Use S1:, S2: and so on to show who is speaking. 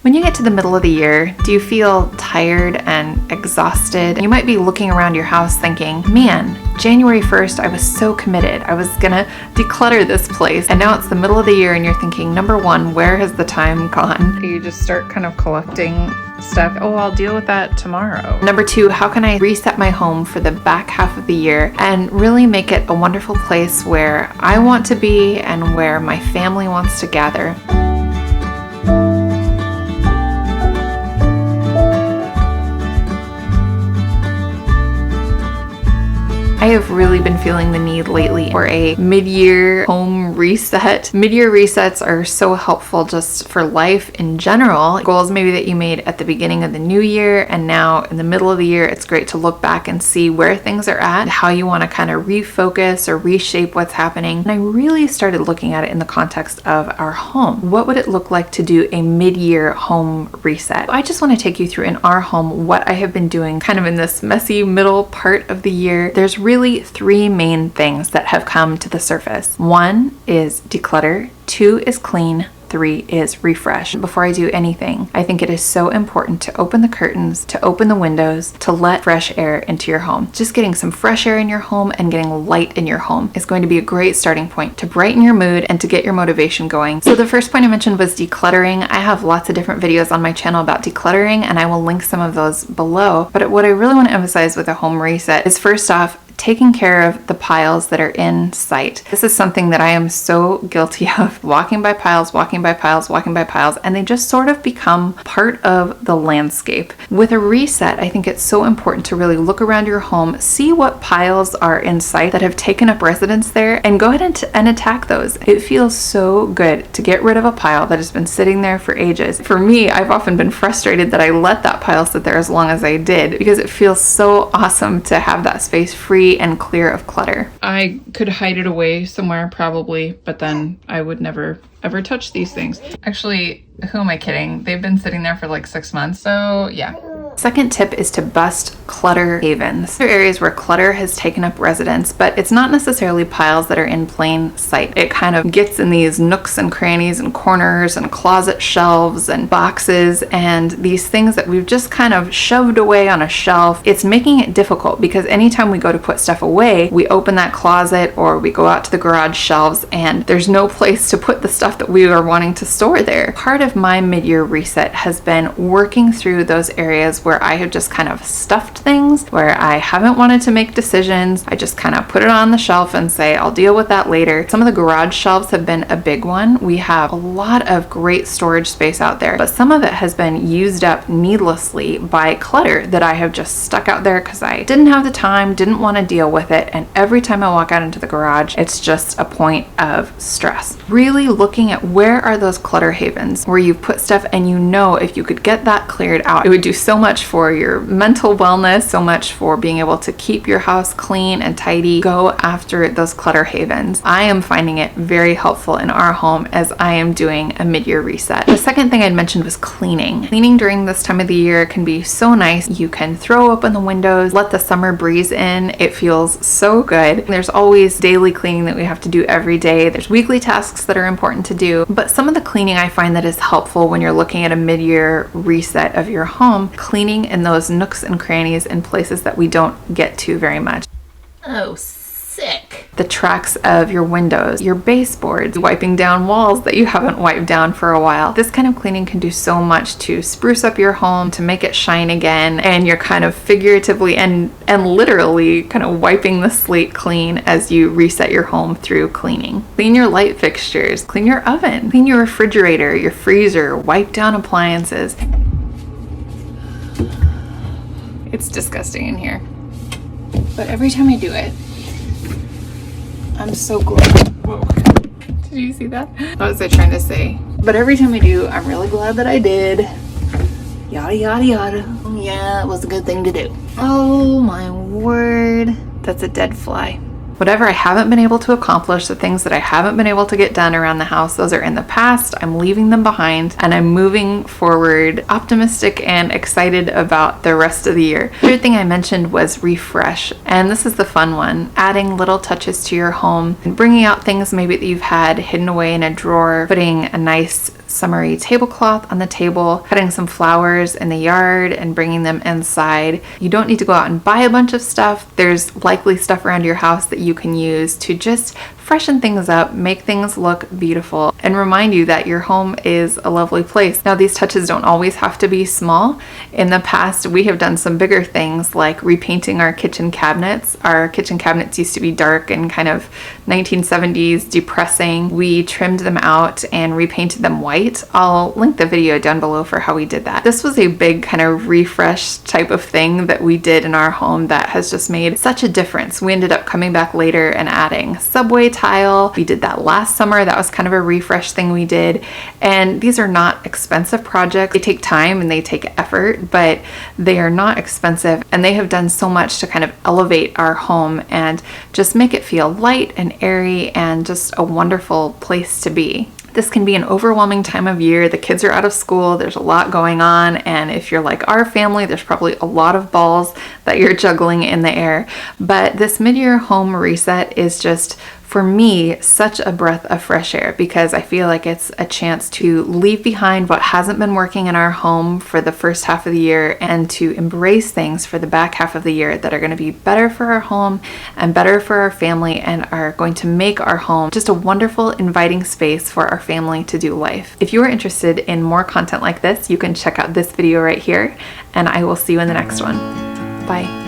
S1: When you get to the middle of the year, do you feel tired and exhausted? You might be looking around your house thinking, man, January 1st, I was so committed. I was gonna declutter this place. And now it's the middle of the year and you're thinking, number one, where has the time gone? You just start kind of collecting stuff. Oh, I'll deal with that tomorrow. Number two, how can I reset my home for the back half of the year and really make it a wonderful place where I want to be and where my family wants to gather? I have really been feeling the need lately for a mid-year home reset. Mid-year resets are so helpful just for life in general. Goals maybe that you made at the beginning of the new year and now in the middle of the year, it's great to look back and see where things are at, how you want to kind of refocus or reshape what's happening. And I really started looking at it in the context of our home. What would it look like to do a mid-year home reset? I just want to take you through in our home what I have been doing kind of in this messy middle part of the year. There's really three main things that have come to the surface. One is declutter, two is clean, three is refresh. Before I do anything, I think it is so important to open the curtains, to open the windows, to let fresh air into your home. Just getting some fresh air in your home and getting light in your home is going to be a great starting point to brighten your mood and to get your motivation going. So the first point I mentioned was decluttering. I have lots of different videos on my channel about decluttering and I will link some of those below. But what I really want to emphasize with a home reset is first off, taking care of the piles that are in sight. This is something that I am so guilty of. Walking by piles, and they just sort of become part of the landscape. With a reset, I think it's so important to really look around your home, see what piles are in sight that have taken up residence there, and go ahead and attack those. It feels so good to get rid of a pile that has been sitting there for ages. For me, I've often been frustrated that I let that pile sit there as long as I did because it feels so awesome to have that space free and clear of clutter. I could hide it away somewhere probably, but then I would never ever touch these things. Actually, who am I kidding? They've been sitting there for like 6 months, so yeah. Second tip is to bust clutter havens. There are areas where clutter has taken up residence, but it's not necessarily piles that are in plain sight. It kind of gets in these nooks and crannies and corners and closet shelves and boxes and these things that we've just kind of shoved away on a shelf. It's making it difficult because anytime we go to put stuff away, we open that closet or we go out to the garage shelves and there's no place to put the stuff that we are wanting to store there. Part of my mid-year reset has been working through those areas where I have just kind of stuffed things, where I haven't wanted to make decisions. I just kind of put it on the shelf and say, I'll deal with that later. Some of the garage shelves have been a big one. We have a lot of great storage space out there, but some of it has been used up needlessly by clutter that I have just stuck out there because I didn't have the time, didn't want to deal with it. And every time I walk out into the garage, it's just a point of stress. Really looking at where are those clutter havens where you put stuff and you know if you could get that cleared out, it would do so much for your mental wellness, so much for being able to keep your house clean and tidy. Go after those clutter havens. I am finding it very helpful in our home as I am doing a mid-year reset. The second thing I'd mentioned was cleaning. Cleaning during this time of the year can be so nice. You can throw open the windows, let the summer breeze in. It feels so good. There's always daily cleaning that we have to do every day. There's weekly tasks that are important to do, but some of the cleaning I find that is helpful when you're looking at a mid-year reset of your home, cleaning in those nooks and crannies in places that we don't get to very much. Oh, sick. The tracks of your windows, your baseboards, wiping down walls that you haven't wiped down for a while. This kind of cleaning can do so much to spruce up your home, to make it shine again, and you're kind of figuratively and literally kind of wiping the slate clean as you reset your home through cleaning. Clean your light fixtures, clean your oven, clean your refrigerator, your freezer, wipe down appliances. It's disgusting in here. But every time I do it, I'm so glad. Whoa. Did you see that? What was I trying to say? But every time I do, I'm really glad that I did. Yada, yada, yada. Yeah, it was a good thing to do. Oh my word. That's a dead fly. Whatever I haven't been able to accomplish, the things that I haven't been able to get done around the house, those are in the past. I'm leaving them behind and I'm moving forward optimistic and excited about the rest of the year. The third thing I mentioned was refresh. And this is the fun one. Adding little touches to your home and bringing out things maybe that you've had hidden away in a drawer, putting a nice summery tablecloth on the table, cutting some flowers in the yard and bringing them inside. You don't need to go out and buy a bunch of stuff. There's likely stuff around your house that you can use to just freshen things up, make things look beautiful, and remind you that your home is a lovely place. Now, these touches don't always have to be small. In the past, we have done some bigger things like repainting our kitchen cabinets. Our kitchen cabinets used to be dark and kind of 1970s depressing. We trimmed them out and repainted them white. I'll link the video down below for how we did that. This was a big kind of refresh type of thing that we did in our home that has just made such a difference. We ended up coming back later and adding subway tile. We did that last summer. That was kind of a refresh thing we did. And these are not expensive projects. They take time and they take effort, but they are not expensive, and they have done so much to kind of elevate our home and just make it feel light and airy and just a wonderful place to be. This can be an overwhelming time of year. The kids are out of school, there's a lot going on, and if you're like our family, there's probably a lot of balls that you're juggling in the air. But this mid-year home reset is just, for me, such a breath of fresh air, because I feel like it's a chance to leave behind what hasn't been working in our home for the first half of the year and to embrace things for the back half of the year that are going to be better for our home and better for our family and are going to make our home just a wonderful, inviting space for our family to do life. If you are interested in more content like this, you can check out this video right here, and I will see you in the next one. Bye.